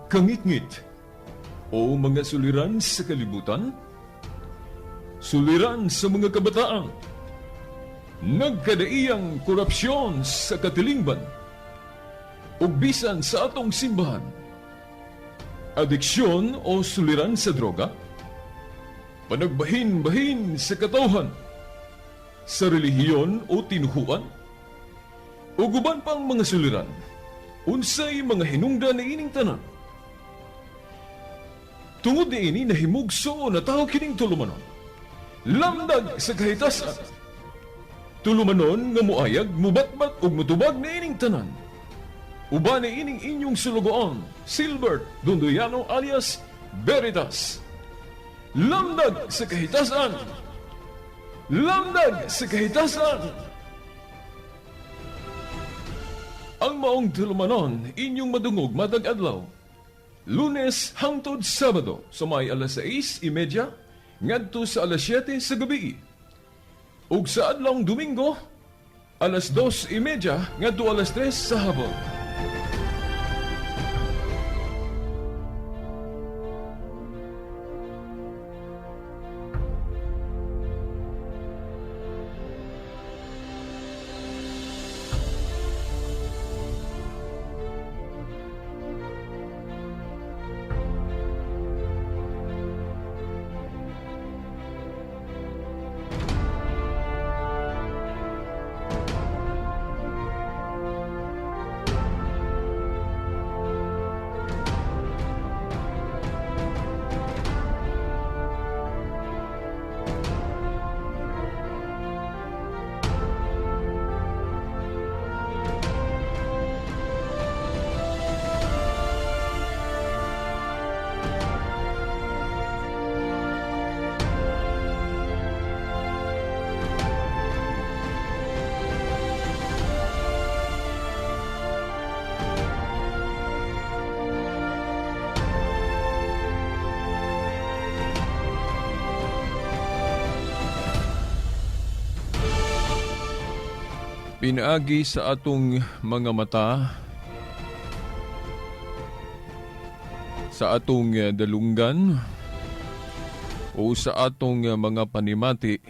Kangit-ngit o mga suliran sa kalibutan, suliran sa mga kabataan, nagkadaiyang korupsyon sa katilingban, ug bisan sa atong simbahan, adiksyon o suliran sa droga, panagbahin-bahin sa katawhan, sa relihiyon o tinuhuan, ug uban pang mga suliran, unsay mga hinungdan na ining tanan. Tungod niini nahimugso na tao kining tulumanon, lamdag sa kahitasan. Tulumanon nga muayag, mubatbat ug mutubag na ining tanan. Uban na ining inyong sulugoon, Silbert Donduyano alias Veritas. Lamdag sa kahitasan! Lamdag sa kahitasan! Ang maong tulumanon, inyong madungog matag adlaw, Lunes hangtod Sabado sa may alas 6:30 ngadto sa alas 7 sa gabi. Ug sa adlawng Domingo, alas 2:30 ngadto alas 3 sa hapon. Pinaagi sa atong mga mata, sa atong dalunggan, o sa atong mga panimati,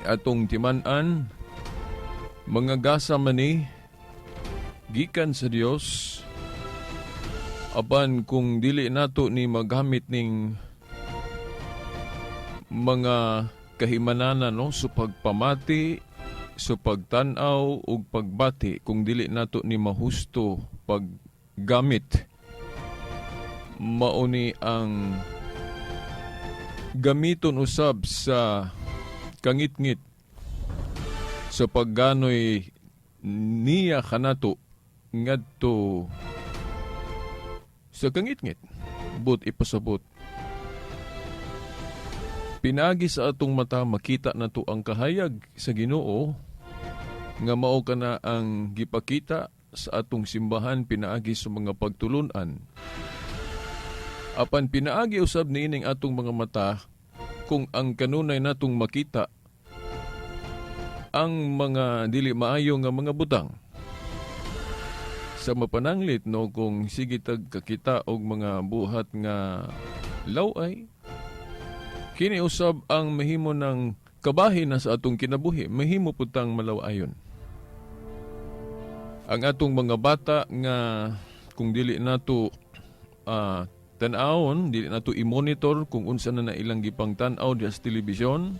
atong timan-an, mga gasa mani, gikan sa Dios, apan kung dili nato ni magamit ning mga kahimananan no, sa pagpamati, sa pagtanaw ug pagbati, kung dili nato ni mahusto paggamit, mauni ang gamiton usab sa kangit-ngit sa pagganoy niya kanato ngadto sa kangit-ngit, but ipasabot. Pinagi sa atong mata, makita nato ang kahayag sa Ginoo nga mao kana ang gipakita sa atong simbahan pinaagi sa mga pagtulunan. Apan pinaagi usab niining atong mga mata kung ang kanunay natong makita ang mga dili maayo nga mga butang. Sa mapananglit no, kung sige tag kakita og mga buhat nga laway, kini usab ang mahimo ng kabahin na sa atong kinabuhi, mahimo putang malawayon. Ang atong mga bata nga kung dili nato tan-awon, dili nato i-monitor kung unsa na ilang gipang tan-aw sa telebisyon,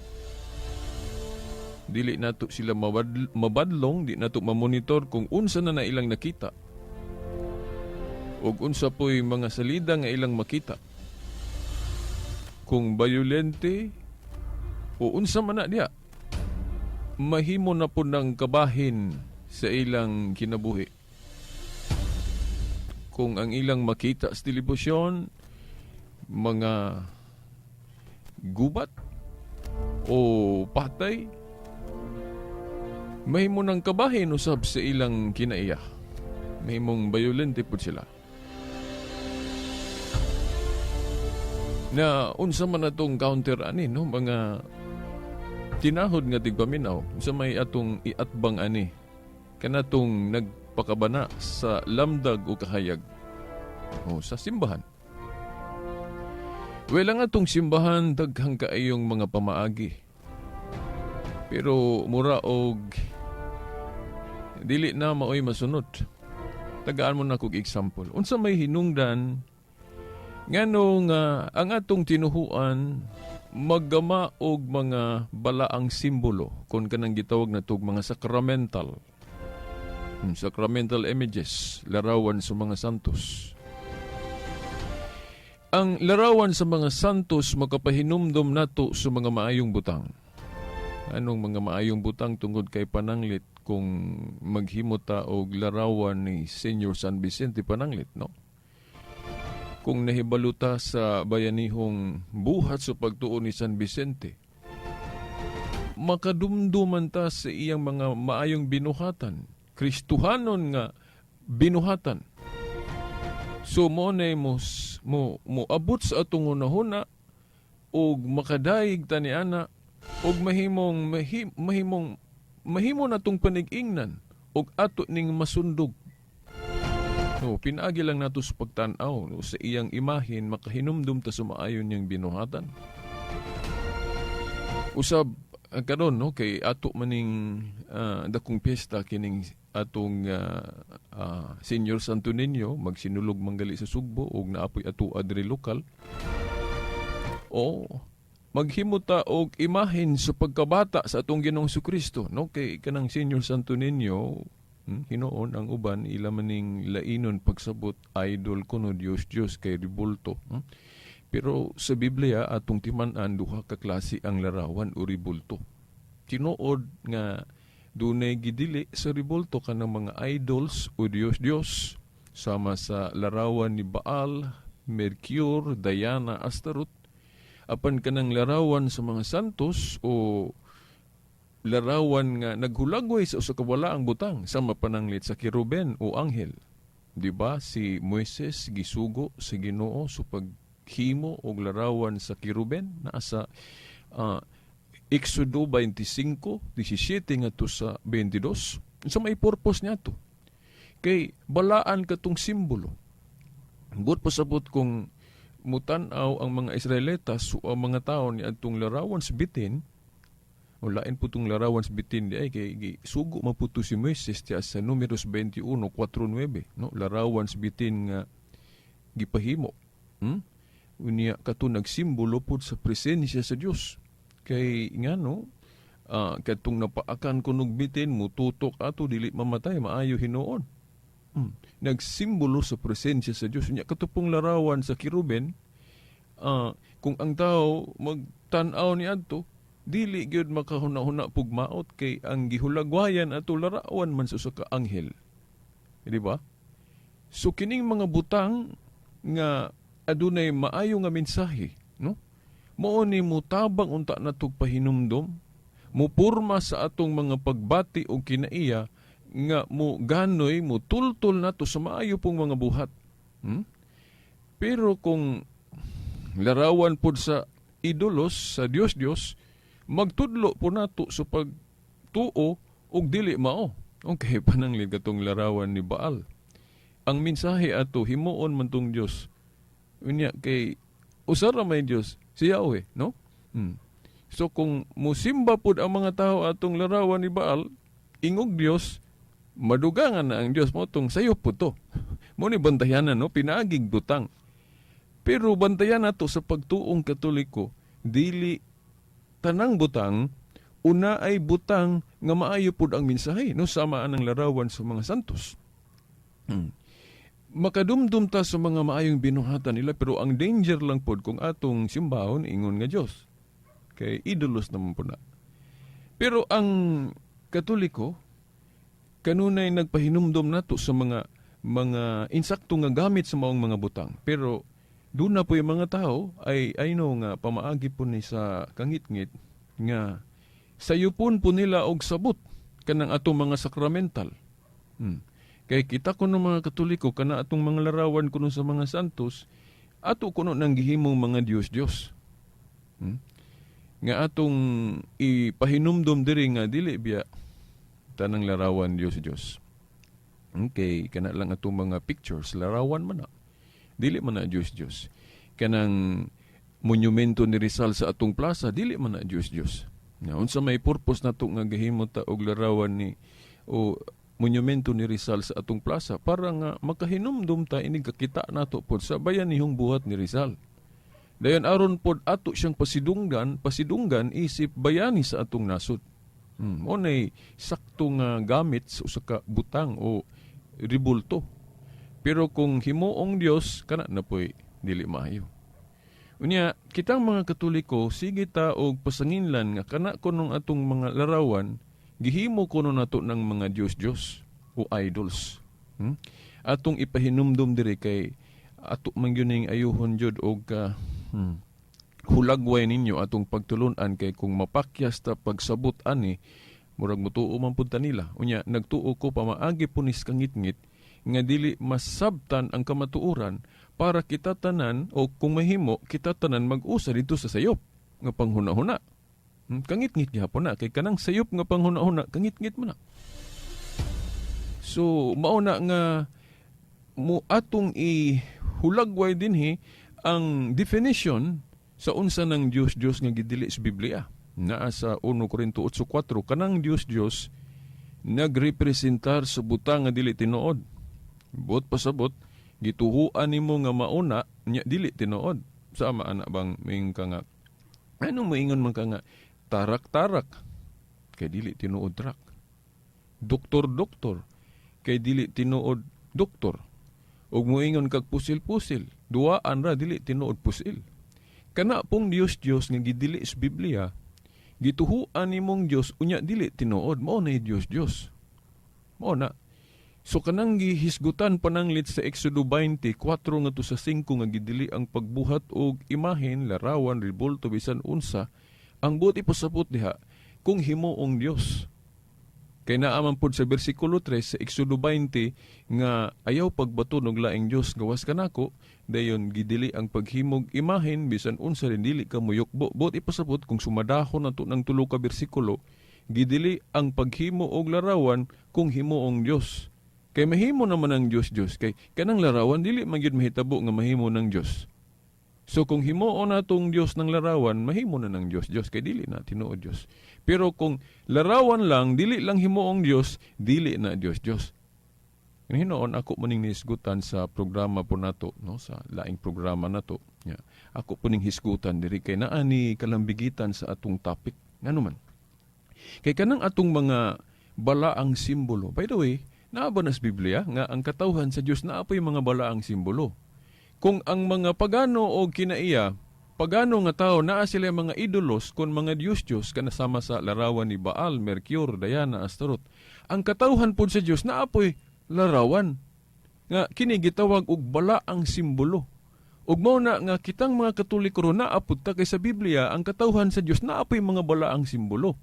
dili nato sila mabadlong, di nato ma-monitor kung unsa na ilang nakita ug unsa po'y mga salida nga ilang makita. Kung bayolente o unsa man na diya, mahimo na po ng kabahin sa ilang kinabuhi. Kung ang ilang makita sa telebisyon, mga gubat o patay, mahimo ng kabahin usab sa ilang kinaiya. Mahimong bayolente po sila. Na unsa man atong counter ani no, mga tinahod nga tigpaminaw sa may atong iatbang ani kanatong nagpakabana sa lamdag o kahayag. O sa simbahan. Wala nga itong simbahan daghang kaayong mga pamaagi. Pero mura og dili na maoy masunod. Tagaan mo na kog example. Unsa may hinungdan nganong ang atong tinuhuan maggama og mga balaang simbolo kung kanang gitawag na tog mga sacramental. Sacramental images, larawan sa mga santos. Ang larawan sa mga santos makapahinumdom nato sa mga maayong butang. Anong mga maayong butang tungod kay pananglit kung maghimo ta og larawan ni Senior San Vicente Pananglit, no? Kung nahibaluta sa bayanihong buhat sa pagtuon ni San Vicente, makadumduman ta sa iyang mga maayong binuhatan, Kristuhanon nga binuhatan. So mo abot sa atong hunahuna og makadaig tani ana og mahimo natong panig-ingnan og ato ning masundog. No, pinaagi lang nato sa pagtan-aw sa iyang imahin makahinumdum ta sa maayon niyang binuhatan. Usab karon no kay ato maning dakong piyesta kining atong Senior Santo Niño magsinulog manggali sa Sugbo og naapoy ato adri lokal. O maghimuta og imahin sa pagkabata sa atong Ginoong Jesucristo, no? Kay kanang Senior Santo Niño, hinoon ang uban ila maning lainon pagsabot idol kuno Dios kay ribulto. Pero sa Biblia atong timan-an duha ka klase ang larawan o ribulto. Tinuod nga dunay gidili sa ribulto kanang mga idols o Dios sama sa larawan ni Baal, Mercure, Diana, Astaroth. Apan kanang larawan sa mga santos o larawan nga naghulagway sa usa ka balaang butang sama pananglit sa kiruben o anghel. Di ba si Moises gisugo sa Ginoo sa paghimo og larawan sa kiruben naa sa Exodo 25:17 ngadto sa 22. Sa may purpose niya to. Kay balaan katong simbolo. But pasabot kung mutan-aw ang mga Israelitas o ang mga tao ni atong larawan sa bitin, o lain po itong larawan sa bitin di ay kay sugo maputo si Moises tiya sa Numeros 21:4-9, no? Larawan sa bitin nga gipahimo. Unya kato nagsimbolo po sa presensya sa Dios. Kay nga no, katong napaakan kunog bitin mututok ato dili mamatay maayo hinuon. Nagsimbolo sa presensya sa Diyos. Nya katupong larawan sa kiruben, kung ang tao magtanaw ni adto, dili gyud makahuna-huna pugmaot kay ang gihulagwayan ato larawan man sa usa ka anghel. Di ba? So kining mga butang nga adunay maayo nga mensahe, no? Mao ni mutabang unta natog pahinumdom, mupurma sa atong mga pagbati o kinaiya nga mo ganoy mo tultol nato sa maayo pong mga buhat. Pero kung larawan pod sa idolos sa Dios magtudlo po nato sa pagtuo og dili mao. Okay, pananglit katong larawan ni Baal. Ang mensahe ato himuon man tong Dios. Unya kay usara may Dios si Yahweh, no? So kung musimba pod ang mga tao atong larawan ni Baal, ingog Dios, madugangan na ang Diyos mo itong sayo po to. Mo ni bantayan na, no? Pinaagig butang. Pero bantayan na to sa pagtuong Katoliko, dili tanang butang, una ay butang nga maayo po ang mensahe, no? Samaan ang larawan sa mga santos. Makadumdum ta sa mga maayong binuhatan nila, pero ang danger lang po kung atong simbahon, ingon nga Diyos. Kay idolos naman po na. Pero ang Katoliko, kanunay nagpahinumdom nato sa mga insakto nga gamit sa maong mga butang. Pero doon na po yung mga tao ay know nga pamaagi po ni sa kangit-ngit nga sayupon po nila og sabot kanang atong mga sakramental. Kay kita ko ng mga Katoliko kana atong mga larawan kuno sa mga santos ato kuno nang gihimong mga Dios. Nga atong ipahinumdom diri nga dili biya tanang larawan Dios. Okay, kana lang atong mga pictures, larawan man na. dili man na Diyos. Kanang monumento ni Rizal sa atong plaza, dili man na Diyos. Unsa may purpose nato nga gahimo ta og larawan ni o monumento ni Rizal sa atong plaza para nga makahinumdum ta inig kakita nato pod sa bayanihong buhat ni Rizal. Dayon aron pod ato siyang pasidunggan isip bayani sa atong nasod. Mo nay sakto nga gamit sa usa ka butang o ribulto. Pero kung himuong Dios kana na po'y dili maayo. Unya, kitang mga Katoliko, sige ta og pasanginlan nga kana kunong atong mga larawan, gihimo kuno nato ng mga Diyos o idols. Atong ipahinumdum diri kay ato man gyuning ayuhon jud og hulagway ninyo atong pagtulunan kay kung mapakyas ta pagsabot ani murag mutuo man pud ta nila. Unya, nagtuo ko pamaagi punis kangit-ngit nga dili masabtan ang kamatuoran para kita tanan o kung mahimo kita tanan mag-usa dito sa sayop nga panghuna-huna. Kangit-ngit gihapon na kay kanang sayop nga panghuna-huna kangit-ngit mo na. So mao na nga mo atong ihulagway dinhi ang definition sa unsa ng Diyos nga gidili sa Biblia. Naa sa 1 Corinto 8:4 kanang Diyos nagrepresentar sa butang nga dili tinuod. Buot pasabot gituhuan nimo nga mauna nya dili tinuod. Sama ana bang ming ka nga ano moingon man ka nga tarak-tarak kay dili tinuod trak. Doktor kay dili tinuod doktor. Ug moingon kag pusil-pusil, duaan ra dili tinuod pusil. Kana pong Diyos nga gidili sa Biblia, gituhuan nimong Dios unya dili tinuod, mao na Diyos. Mao na. So kanang gihisgutan pananglit sa Exodo 20:4 nga to sa 5 nga gidili ang pagbuhat og imahen, larawan, ribulto bisan unsa, ang buti pasabot diha kung himuong Dios. Kay naaman pod sa bersikulo 3 sa Exodo 20 nga ayaw pagbaton og laing Dios gawas kanako, dayon gidili ang paghimog imahen bisan unsa rin dili ka muyukbo. Buti pasabot kung sumadahon nato ng 3 ka bersikulo, gidili ang paghimo og larawan kung himuong Dios. Kay mahimo naman ang Diyos kay kanang larawan dili man gyud mahitabo nga mahimo ng Dios. So kung himuon natong Dios ng larawan, mahimo na ng Diyos kay dili na tinuod Dios. Pero kung larawan lang, dili lang himuong Dios, dili na Dios. Hinoon ako maning nisgutan sa programa po nato, no, sa laing programa nato. Yeah. Ako po ning hisgutan diri kay naa ni kalambigitan sa atong topic. Ngano man? Kay kanang atong mga balaang simbolo. By the way, naa ba nas Biblia nga ang katawhan sa Dios naa po'y mga balaang simbolo? Kung ang mga pagano o kinaiya, pagano nga tao naa sila mga idolos kung mga Diyos kanasama sa larawan ni Baal, Mercury, Diana, Astaroth. Ang katawhan po sa Diyos naa po'y larawan nga kini gitawag og balaang simbolo. Ug mao na nga kitang mga Katoliko ro naa pud ta kay sa Biblia ang katawhan sa Dios naa po'y mga balaang simbolo.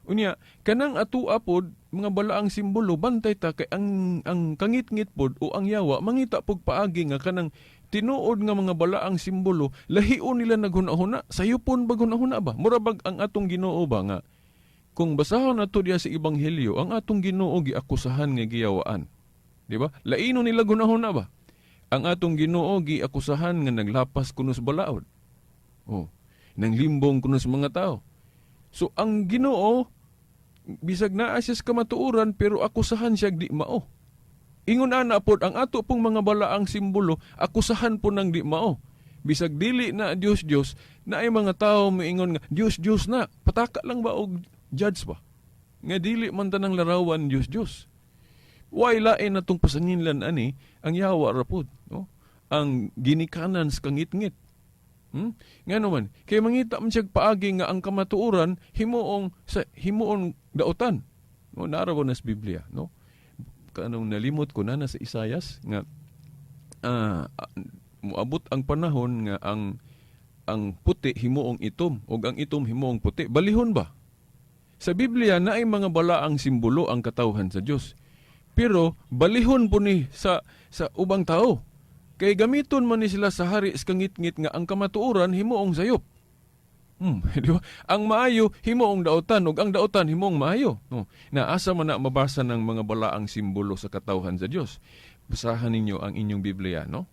Unya, kanang atua pod mga balaang simbolo bantay ta kay ang kangit-ngit pod o ang yawa mangita pog paagi nga kanang tinuod nga mga balaang simbolo lahion nila naghuna-huna sayupon ba gunahuna ba mura bag ang atong Ginoo ba nga kung basahon nato diya sa ebanghelyo ang atong Ginoo giakusahan nga giyawaan, di ba? Laino nila gunahuna ba ang atong Ginoo giakusahan nga naglapas kuno sa balaod, nang limbong kuno sa mga tao. So ang Ginoo bisag naa siya sa kamatuoran pero akusahan siya di mao. Ingon ana pod ang ato pong mga balaang simbolo akusahan po ng di mao. Bisag dili na Dios na ay mga tao moingon nga Dios na pataka lang ba og judge ba? Nga dili man tanang larawan Dios. Way lain natong pasanginlan ani ang yawa ra pod, no? Ang ginikanan sa kangit-ngit. Nga naman, kaya mangita man siya paagi nga ang kamatuoran himuong dautan. No, naraw na sa Biblia, no? Kanong nalimot ko na sa Isayas nga muabot ang panahon nga ang puti himuong itom o ang itom himuong puti. Balihon ba? Sa Biblia na ay mga balaang simbolo ang katawhan sa Dios. Pero balihon po ni sa ubang tao. Kay gamiton man ni sila sa hari sa kangit-ngit nga ang kamatuoran himuong sayop. Di ba? Ang maayo himuong dautan ug ang dautan himuong maayo. No. Naasa man na mabasa ng mga balaang simbolo sa katawhan sa Dios. Basahan ninyo ang inyong Biblia, no?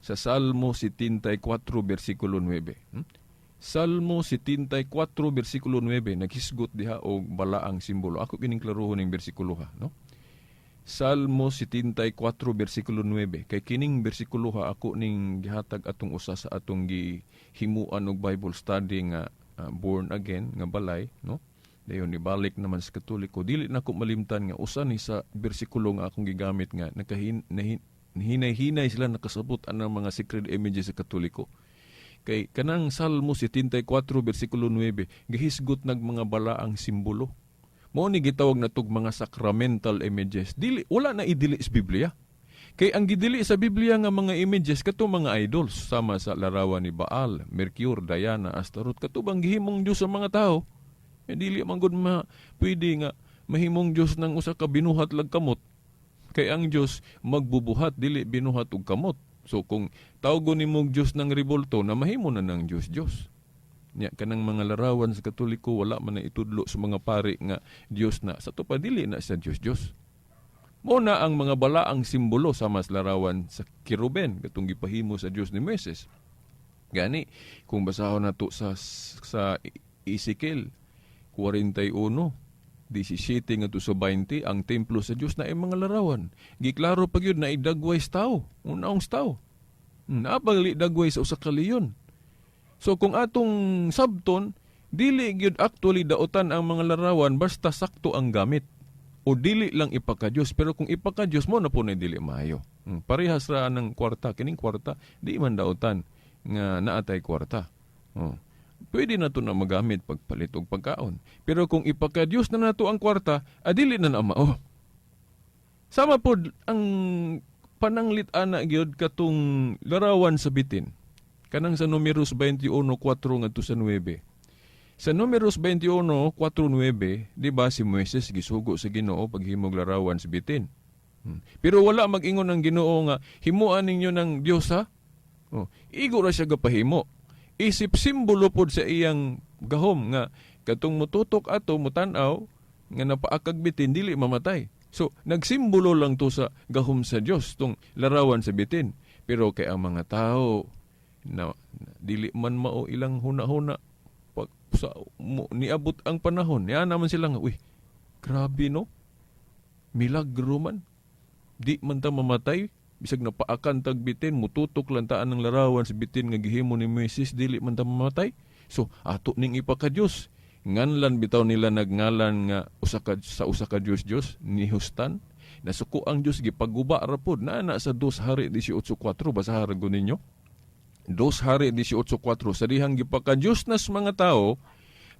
sa Salmo 74 versikulo 9. Salmo 74 versikulo 9 naghisgot diha og balaang simbolo. Ako kining klaruhon ning bersikulo ha, no? Salmo 74 versikulo 9. Kay kining bersikulo ha ako ning gihatag atong usa sa atong gihimuan og Bible study nga born again nga balay, no? Dayon ibalik naman sa Katoliko. Dili na ko malimtan nga usa ni sa bersikulo nga akong gigamit nga hinay-hinay sila nakasabot ang mga sacred images sa Katoliko. Kay kanang Salmo 74 versikulo 9 gihisgot nag mga balaang simbolo. Mao ni gitawag natog mga sacramental images. Dili wala na idili sa Biblia. Kay ang gidili sa Biblia nga mga images kato mga idols sama sa larawan ni Baal, Mercury, Diana, Astaroth katubang gihimong Dios sa mga tao. Dili man gud pwede nga mahimong Dios ng usa ka binuhat lag kamot. Kay ang Dios magbubuhat dili binuhat og kamot. So kung tawgon nimo Dios ng rebolto na mahimo na ng Dios. Nya kanang mga larawan sa Katoliko wala man na itudlo sa mga pari nga Dios na sa tupa dili na sa Dios. Mao na ang mga balaang simbolo sama sa larawan sa Kiruben katong gipahimo sa Dios ni Moises. Gani kung basahon nato sa Ezekiel 41 17 ngadto sa 20 ang templo sa Dios na ay mga larawan. Giklaro pag yun na idagway sa tao, unaong tao. Napagli dagway sa usa ka leyon. So kung atong sabton, dili gyud actually daotan ang mga larawan basta sakto ang gamit. O dili lang ipakadiyos, pero kung ipakadiyos mo na po na dili maayo. Parehas ra ng kwarta, kining kwarta di man daotan nga naatay kwarta. Pwede na ito na magamit pagpalit og pagkaon. Pero kung ipakadiyos na nato ang kwarta, adili na mao. Sama po ang pananglit-an na gyud katong larawan sa bitin. Kanang sa Numeros 21:4 ngadto sa 9. Sa Numeros 21:4-9, di ba si Moises gisugo sa Ginoo paghimog larawan sa bitin. Pero wala mag-ingon ng Ginoo nga himuan ninyo ng Dios ha. Igo ra siya gapahimo. Isip simbolo pod sa iyang gahom nga katong mututok ato mutan-aw nga napaakag bitin dili mamatay. So nagsimbolo lang to sa gahom sa Dios tong larawan sa bitin. Pero kay ang mga tao na dili man mao ilang huna-huna pag sa niabot ang panahon niya naman sila nga uy grabe no milagro man di man ta mamatay bisag napaakan tag bitin mututok lang taan ng larawan sa bitin nga gihimo ni Moises dili man ta mamatay. So ato ning ipakadiyos nganlan bitaw nila nagngalan nga usa ka Dios ni Hustan nasuko ang Dios gipaguba ra pod na sa 2 Hari 18:4 basahan ra gud ninyo. 2 Hari 18:4 sa dihang gipakadiyos nas mga tao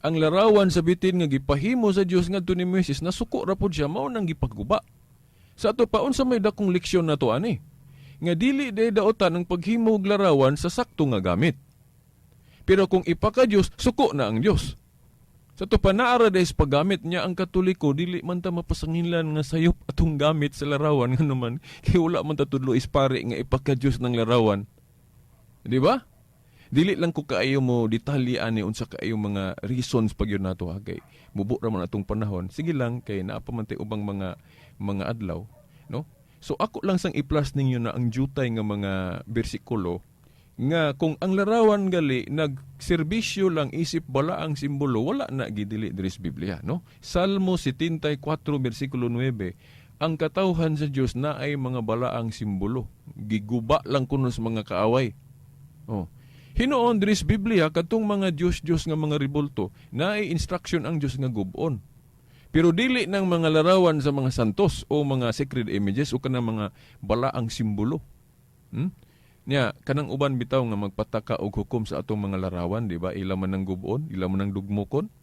ang larawan sa bitin nga gipahimo sa Dios ngadto ni Moises nasuko ra pod siya mao nang gipaguba. Sa ato pa unsa may dakong leksyon nato ani nga dili day daotan ang paghimo og larawan sa sakto nga gamit. Pero kung ipakadiyos suko na ang Dios. Sa ato pa naara day sa paggamit niya ang Katoliko dili man ta mapasanginlan nga sayop atong gamit sa larawan nga naman kay wala man ta tudlo ispari nga ipakadiyos ng larawan. Di ba? Dili lang ko kaayo mo detalye ani unsa kaayo mga reasons pag yun nato kay mubo ra man atong panahon. Sige lang kay naa pa man tay ubang mga adlaw, no? So ako lang sang i-plus ninyo na ang jutay nga mga bersikulo nga kung ang larawan gali nagserbisyo lang isip bala ang simbolo wala na gidili diri sa Biblia, no? Salmo 74 bersikulo 9 ang katawhan sa Dios na ay mga balaang simbolo. Giguba lang kuno sa mga kaaway. Hinuon diri sa Biblia katong mga Diyos nga mga rebolto na ay instruction ang Diyos nga gubon. Pero dili ng mga larawan sa mga santos o mga sacred images o kanang mga balaang simbolo. Nya kanang uban bitaw nga magpataka og hukom sa atong mga larawan, di ba? Ila man ang gubon, ila man ang dugmokon.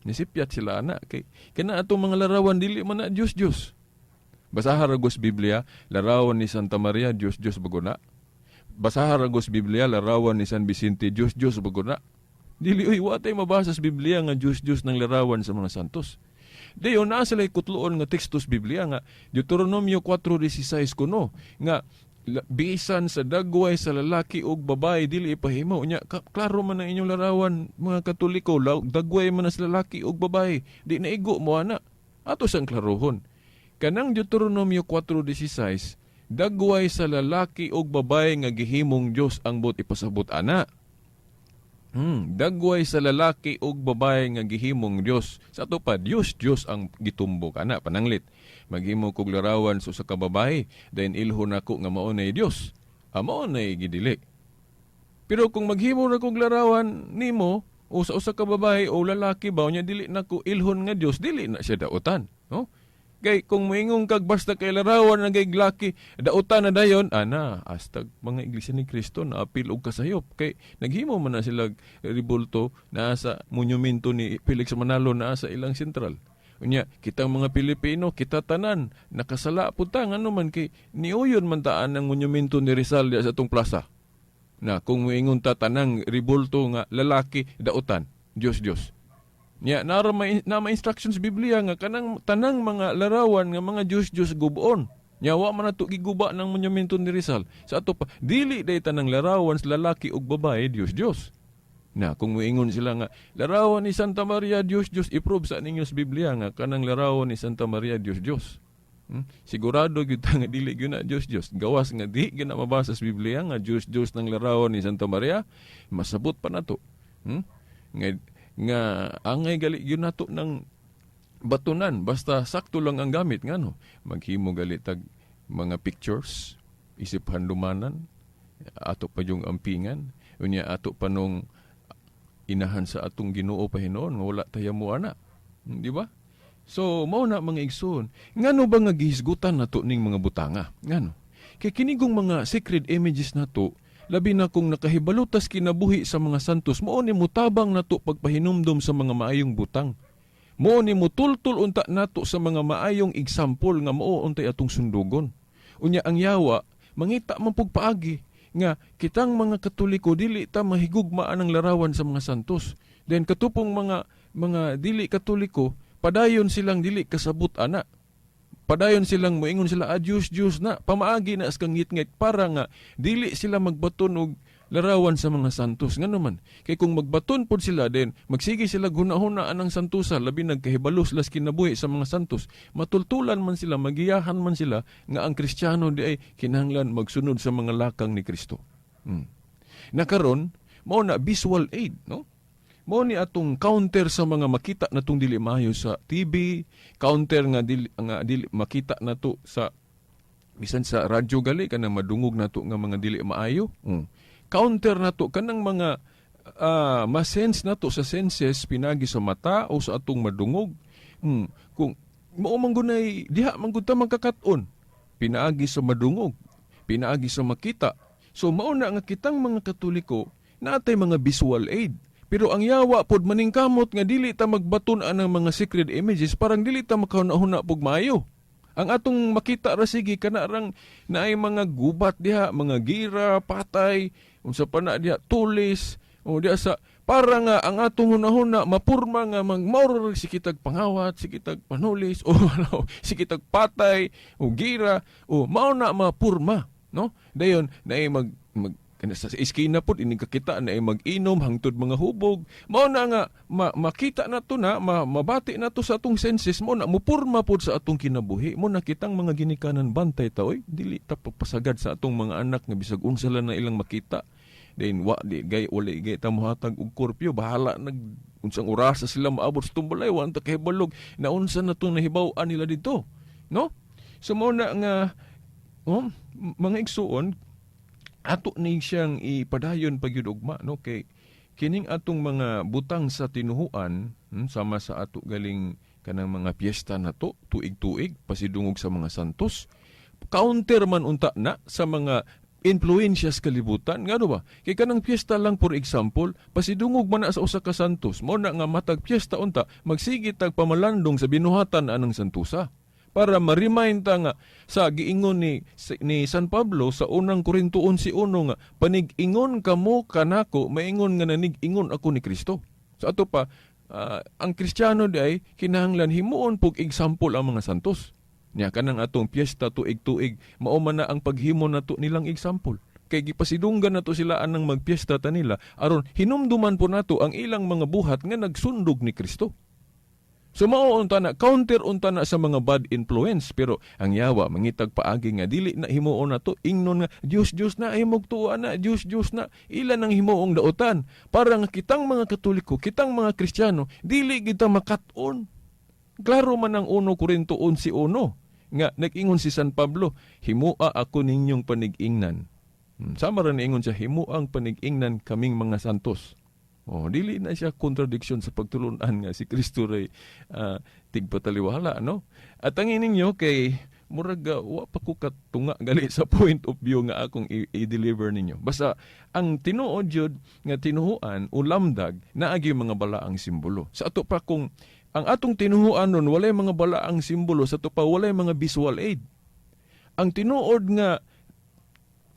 Nisipyat sila ana kay kana atong mga larawan dili man na Diyos. Basaha ragos Biblia, larawan ni Santa Maria Diyos baguna. Basaha ragos Biblia, larawan ni San Vicente Diyos baguna. Dili oy watay mabasa sa Biblia nga Diyos ng larawan sa mga santos. Dayon naa sila ikutloon nga tekstos Biblia nga Deuteronomio 4:16 kuno nga bisan sa dagway sa lalaki ug babae dili ipahimo nya klaro man ang inyong larawan mga Katoliko dagway man sa lalaki ug babae di naigo mo ana ato sang klarohon kanang Deuteronomio 4:16 dagway sa lalaki ug babae nga gihimong Dios ang bot ipasabot ana. Dagway sa lalaki ug babae nga gihimong Dios. Sa ato pa Dios ang gitumbok ana pananglit. Maghimo kog larawan sa usa ka babae, then ilhon nako nga mao nay Dios. Mao nay gidili. Pero kung maghimo na kog larawan nimo o sa usa ka babae o lalaki ba nya dili nako ilhon nga Dios, dili na siya dautan, no? Kay kung moingong kag basta kay larawan nga kay laki, dautan na dayon ana hastag mga iglesia ni Kristo na apil og kasayop kay naghimo man na sila ribulto naa sa monumento ni Felix Manalo naa sa ilang sentral. Unya kitang mga Pilipino kita tanan nakasala punta ngano man kay niuyon man taan ang monumento ni Rizal sa atong plaza. Na kung moingon ta tanang ribulto nga lalaki dautan, Dios. Nya nara na instructions Biblia nga kanang tanang mga larawan nga mga Diyos gubon. Nya wa man nato giguba ng monumento ni Rizal. Sa ato pa dili day tanang larawan sa lalaki ug babae Diyos. Na kung moingon sila nga larawan ni Santa Maria Diyos, i-prove sa ninyo sa Biblia nga kanang larawan ni Santa Maria Diyos. Sigurado gyud nga dili gyud na Diyos. Gawas nga di gyud na mabasa sa Biblia nga Diyos ng larawan ni Santa Maria, masabot pa nato. Nga angay gali yun nato ng batunan basta sakto lang ang gamit ngano maghimo gali tag mga pictures isip handumanan ato pa yung ampingan unya ato pa nung inahan sa atong Ginoo pa hinuon nga wala tayo mo ana, di ba? So mao na mga igsoon ngano ba nga gihisgutan nato ning mga butanga ngano kay kinigong mga sacred images nato labi na kung nakahibalutas kinabuhi sa mga santos, mao ni mutabang nato pagpahinumdom sa mga maayong butang. Mao ni mutultul unta nato sa mga maayong example nga mao untay atong sundugon. Unya ang yawa, mangita man pug paagi nga kitang mga Katoliko dili ta mahigugmaan ang larawan sa mga santos. Then katupong mga dili Katoliko, padayon silang dili kasabot ana. Padayon silang moingon sila Diyos na pamaagi na as kangit-ngit para nga dili sila magbaton og larawan sa mga santos. Ngano man kay kung magbaton pod sila din magsige sila hunahuna anang santusa labi nagkahibalos las kinabuhi sa mga santos. Matultulan man sila, magiyahan man sila nga ang Kristiyano di ay kinahanglan magsunod sa mga lakang ni Kristo. Nakaron mao na visual aid, no? Mao ni atong counter sa mga makita natong dili maayo sa TV, counter nga dili makita nato sa bisan sa radyo gali kanang madungog nato nga mga dili maayo. Counter nato kanang mga ma-sense nato sa senses pinagi sa mata o sa atong madungog. Kung mao man gunay diha man gud ta magkakat-on pinaagi sa madungog, pinaagi sa makita. So mao na nga kitang mga Katoliko natay mga visual aid. Pero ang yawa pod maningkamot nga dili ta magbaton anang mga sacred images parang dili ta makahuna pug maayo. Ang atong makita ra sige kana rang naay mga gubat diha, mga gira, patay, unsa pa na diha tulis, o diha sa para nga ang atong hunahuna mapurma nga magmaur sikitag pangawat, sikitag panulis o sikitag patay o gira o mao na mapurma, no? Dayon naay mag sa iskina po, inikakita na ay mag-inom hangtod mga hubog. Mao na nga, makita na to na, mabati na to sa atong senses mo na, mupurma po sa atong kinabuhi. Mo na kitang mga ginikanan bantay ta, oy, dili ta papasagad sa atong mga anak nga bisag unsala na ilang makita. Then, wali gay ta muhatag og kurpyo, bahala nag unsang oras sila maabot sa tumbalay, wan ta kahibalog, na unsa na itong nahibaw-an nila dito. No? So, mo na nga, mga igsuon, ato ni siyang ipadayon pagyudugma no kay kining atong mga butang sa tinuhuan sama sa ato galing kanang mga piyesta nato tuig-tuig pasidungog sa mga santos counter man unta na sa mga influensyas kalibutan ngano ba kay kanang piyesta lang for example pasidungog man na sa usa ka santos mo na nga matag piyesta unta magsige tag pamalandong sa binuhatan anang santusa para ma-remind ta nga sa giingon ni San Pablo sa unang Korinto 11:1 nga panig-ingon kamo kanako maingon nga nanig-ingon ako ni Kristo. So ato pa ang Kristiyano di ay kinahanglan himuon pug example ang mga santos. Nya kanang atong piyesta tuig-tuig mao man na ang paghimo nato nilang example. Kay gipasidunggan nato sila anang magpiyesta ta nila aron hinumduman po nato ang ilang mga buhat nga nagsundog ni Kristo. So mao unta na counter unta na sa mga bad influence, pero ang yawa mangitag paagi nga dili na himuon na to ingnon nga Dios na himog tuwa na Dios na ilan ang himuong daotan para nga kitang mga Katoliko, kitang mga Kristiyano dili kita makat-on. Klaro man ang 1 Korinto 11:1 nga nag-ingon si San Pablo, himua ako ninyong panig-ingnan. Sama ra niingon siya, himuang panig-ingnan kaming mga santos. Dili na siya contradiction sa pagtulunan nga si Kristo ray tigpataliwala, no? At ang ininyo kay murag wa pa ko katunga gali sa point of view nga akong i-deliver ninyo. Basta ang tinuod jud nga tinuhuan o lamdag naagi mga balaang simbolo. Sa ato pa kung ang atong tinuhuan nun walay mga balaang simbolo, sa ato pa walay mga visual aid. Ang tinuod nga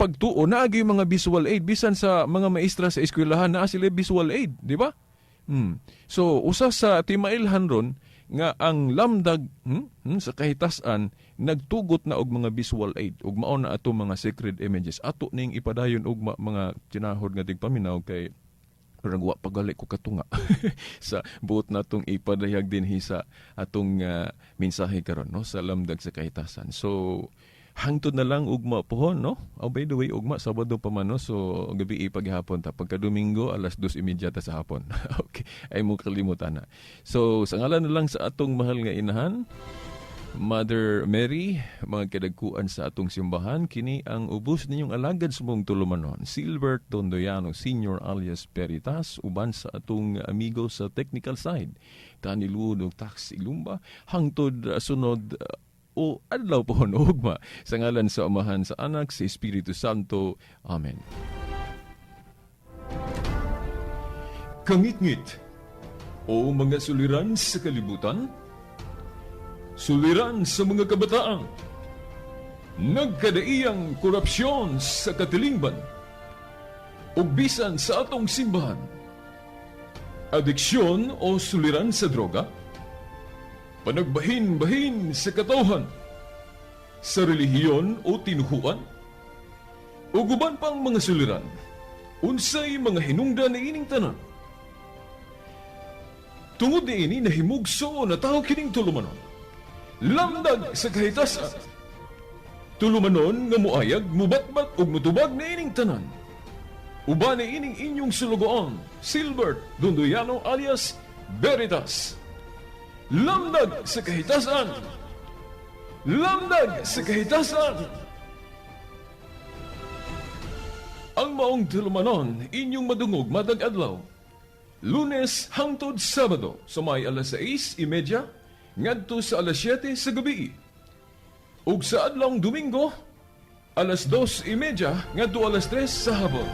pagtuo naagi mga visual aid bisan sa mga maestra sa eskwelahan naa sila visual aid, di ba? So usa sa timailhan ron nga ang lamdag sa kahitasan nagtugot na og mga visual aid ug mao na ato mga sacred images ato ning ipadayon og mga tinahod nga tigpaminaw kay ragwa pagali ko katunga sa buot natong ipadayag dinhi sa atong mensahe karon, no, sa lamdag sa kahitasan. So hangtod na lang ugma pohon, no? By the way, ugma Sabado pa man, no? So gabi paghapon ta, pagka Domingo alas 2:30 ta sa hapon. Okay, ay mo kalimutan na. So sa ngalan na lang sa atong mahal nga inahan, Mother Mary, mga kadagkuan sa atong simbahan, kini ang ubos ninyong alagad sa mong tulumanon, Silbert Tondoyano Sr. alias Peritas, uban sa atong amigo sa technical side, Taniluod og Tax Ilumba, hangtod sunod o adlaw po ugma sa ngalan sa Amahan, sa Anak, sa Espiritu Santo. Amen. Kangit-ngit o mga suliran sa kalibutan, suliran sa mga kabataan, nagkadaiyang korupsyon sa katilingban, o bisan sa atong simbahan, adiksyon o suliran sa droga, panagbahin-bahin sa katawhan, sa relihiyon o tinuhuan, o guban pang mga suliran, unsay mga hinungdan ni ining tanan. Tungod ni ini nahimugso na tao kining tulumanon, lamdag sa kahitasan, tulumanon nga muayag, mubatbat o mutubag na ining tanan. Uba ni ining inyong sulugoon, Silbert Dondoyano alias Veritas. Lamdag sa kahitasan! Lamdag sa kahitasan! Ang maong tulumanon, inyong madungog matag adlaw. Lunes hangtod Sabado, sa may alas 6:30, ngadto sa alas 7 sa gabi. Ug sa adlawng Domingo, alas 2:30, ngadto alas 3 sa hapon.